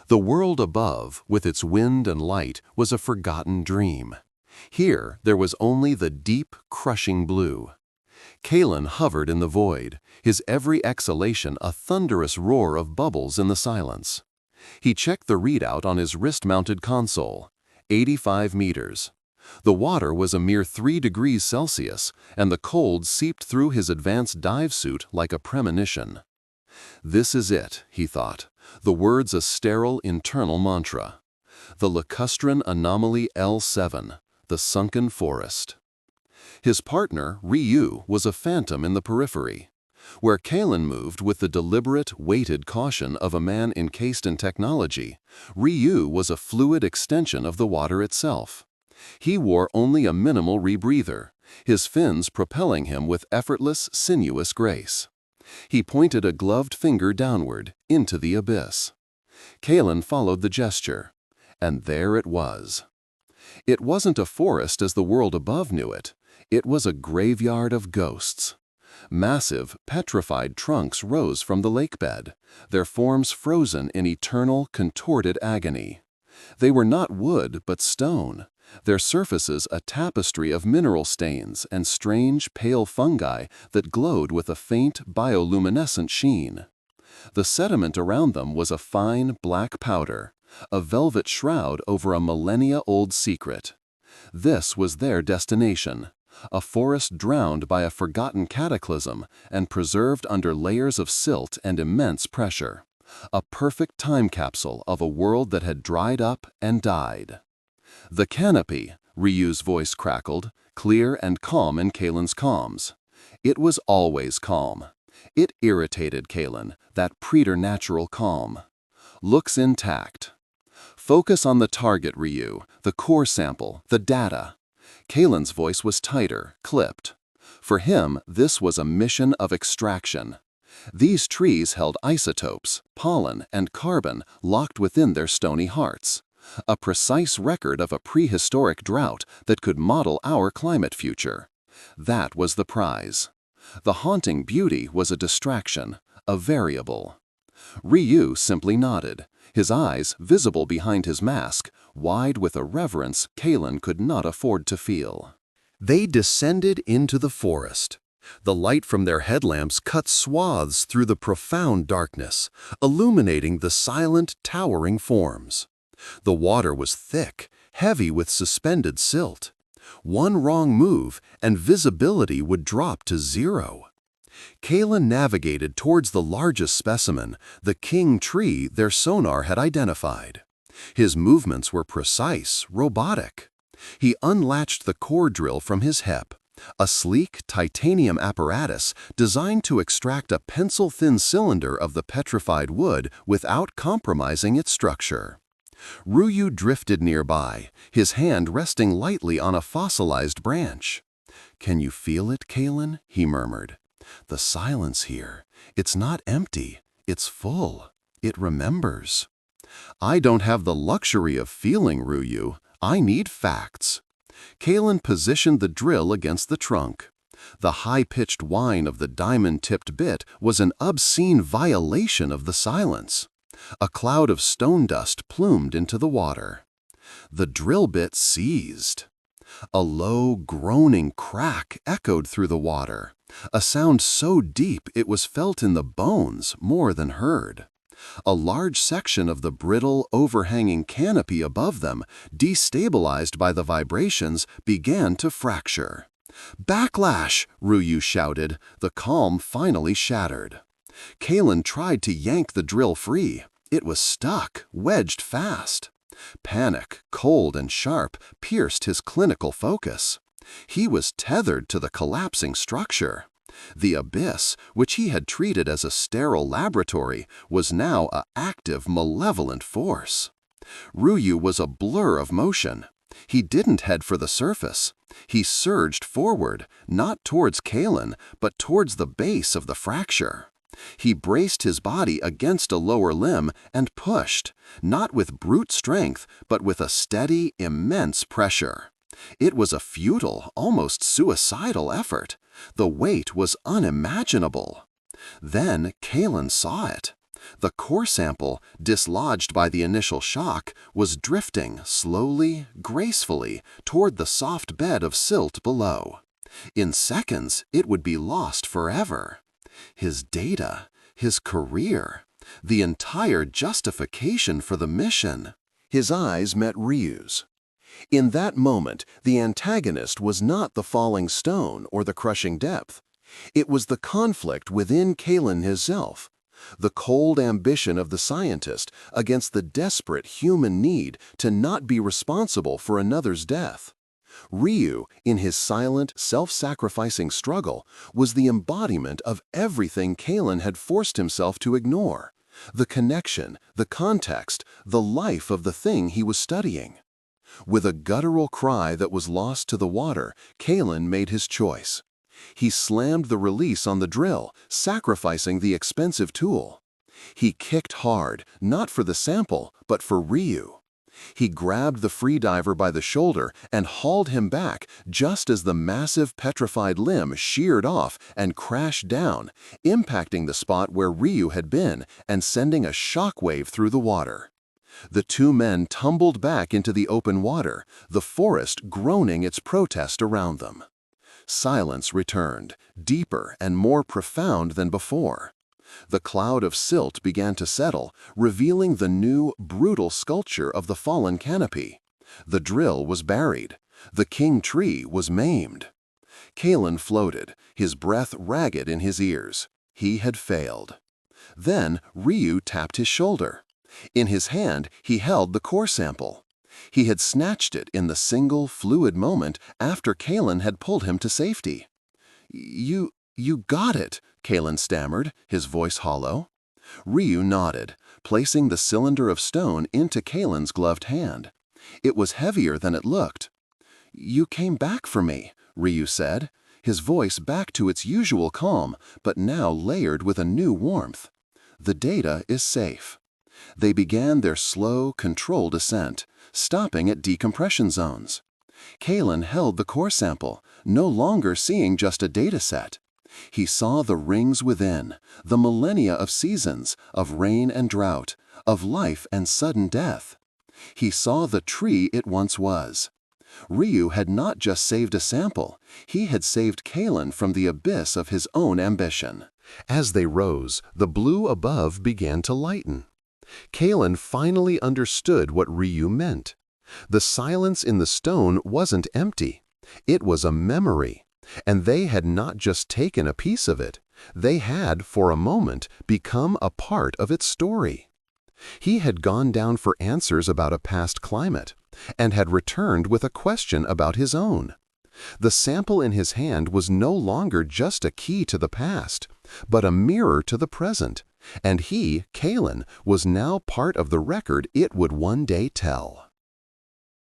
The world above, with its wind and light, was a forgotten dream. Here, there was only the deep, crushing blue. Kalen hovered in the void, his every exhalation a thunderous roar of bubbles in the silence. He checked the readout on his wrist-mounted console. 85 meters. The water was a mere 3 degrees Celsius, and the cold seeped through his advanced dive suit like a premonition. This is it, he thought, the words a sterile internal mantra. The lacustrine anomaly L7, the sunken forest. His partner, Ryu, was a phantom in the periphery. Where Kalen moved with the deliberate, weighted caution of a man encased in technology, Ryu was a fluid extension of the water itself. He wore only a minimal rebreather, his fins propelling him with effortless, sinuous grace. He pointed a gloved finger downward, into the abyss. Kalen followed the gesture, and there it was. It wasn't a forest as the world above knew it. It was a graveyard of ghosts. Massive, petrified trunks rose from the lakebed, their forms frozen in eternal, contorted agony. They were not wood but stone, their surfaces a tapestry of mineral stains and strange, pale fungi that glowed with a faint, bioluminescent sheen. The sediment around them was a fine, black powder, a velvet shroud over a millennia-old secret. This was their destination, a forest drowned by a forgotten cataclysm and preserved under layers of silt and immense pressure. A perfect time capsule of a world that had dried up and died. The canopy, Ryu's voice crackled, clear and calm in Kalen's comms. It was always calm. It irritated Kalen, that preternatural calm. Looks intact. Focus on the target, Ryu, the core sample, the data. Kalen's voice was tighter, clipped. For him, this was a mission of extraction. These trees held isotopes, pollen, and carbon locked within their stony hearts. A precise record of a prehistoric drought that could model our climate future. That was the prize. The haunting beauty was a distraction, a variable. Ryu simply nodded, his eyes, visible behind his mask, wide with a reverence Kalen could not afford to feel. They descended into the forest. The light from their headlamps cut swaths through the profound darkness, illuminating the silent, towering forms. The water was thick, heavy with suspended silt. One wrong move, and visibility would drop to zero. Kalen navigated towards the largest specimen, the king tree their sonar had identified. His movements were precise, robotic. He unlatched the core drill from his hip, a sleek titanium apparatus designed to extract a pencil-thin cylinder of the petrified wood without compromising its structure. Ryu drifted nearby, his hand resting lightly on a fossilized branch. "Can you feel it, Kalen?" he murmured. "The silence here. It's not empty. It's full. It remembers." "I don't have the luxury of feeling, Ryu. I need facts." Kalen positioned the drill against the trunk. The high-pitched whine of the diamond-tipped bit was an obscene violation of the silence. A cloud of stone dust plumed into the water. The drill bit seized. A low, groaning crack echoed through the water, a sound so deep it was felt in the bones more than heard. A large section of the brittle, overhanging canopy above them, destabilized by the vibrations, began to fracture. "Backlash!" Ryu shouted, the calm finally shattered. Kalen tried to yank the drill free. It was stuck, wedged fast. Panic, cold and sharp, pierced his clinical focus. He was tethered to the collapsing structure. The abyss, which he had treated as a sterile laboratory, was now an active, malevolent force. Ryu was a blur of motion. He didn't head for the surface. He surged forward, not towards Kalen, but towards the base of the fracture. He braced his body against a lower limb and pushed, not with brute strength, but with a steady, immense pressure. It was a futile, almost suicidal effort. The weight was unimaginable. Then Kalen saw it. The core sample, dislodged by the initial shock, was drifting slowly, gracefully toward the soft bed of silt below. In seconds, it would be lost forever. His data, his career, the entire justification for the mission. His eyes met Ryu's. In that moment, the antagonist was not the falling stone or the crushing depth. It was the conflict within Kalen himself, the cold ambition of the scientist against the desperate human need to not be responsible for another's death. Ryu, in his silent, self-sacrificing struggle, was the embodiment of everything Kalen had forced himself to ignore: the connection, the context, the life of the thing he was studying. With a guttural cry that was lost to the water, Kalen made his choice. He slammed the release on the drill, sacrificing the expensive tool. He kicked hard, not for the sample, but for Ryu. He grabbed the freediver by the shoulder and hauled him back just as the massive petrified limb sheared off and crashed down, impacting the spot where Ryu had been and sending a shockwave through the water. The two men tumbled back into the open water, the forest groaning its protest around them. Silence returned, deeper and more profound than before. The cloud of silt began to settle, revealing the new, brutal sculpture of the fallen canopy. The drill was buried. The king tree was maimed. Kalen floated, his breath ragged in his ears. He had failed. Then Ryu tapped his shoulder. In his hand, he held the core sample. He had snatched it in the single, fluid moment after Kalen had pulled him to safety. You got it," Kalen stammered, his voice hollow. Ryu nodded, placing the cylinder of stone into Kalen's gloved hand. It was heavier than it looked. "You came back for me," Ryu said, his voice back to its usual calm, but now layered with a new warmth. "The data is safe." They began their slow, controlled ascent, stopping at decompression zones. Kalen held the core sample, no longer seeing just a data set. He saw the rings within, the millennia of seasons, of rain and drought, of life and sudden death. He saw the tree it once was. Ryu had not just saved a sample, he had saved Kalen from the abyss of his own ambition. As they rose, the blue above began to lighten. Kalen finally understood what Ryu meant. The silence in the stone wasn't empty. It was a memory. And they had not just taken a piece of it. They had, for a moment, become a part of its story. He had gone down for answers about a past climate, and had returned with a question about his own. The sample in his hand was no longer just a key to the past, but a mirror to the present, and he, Kalen, was now part of the record it would one day tell.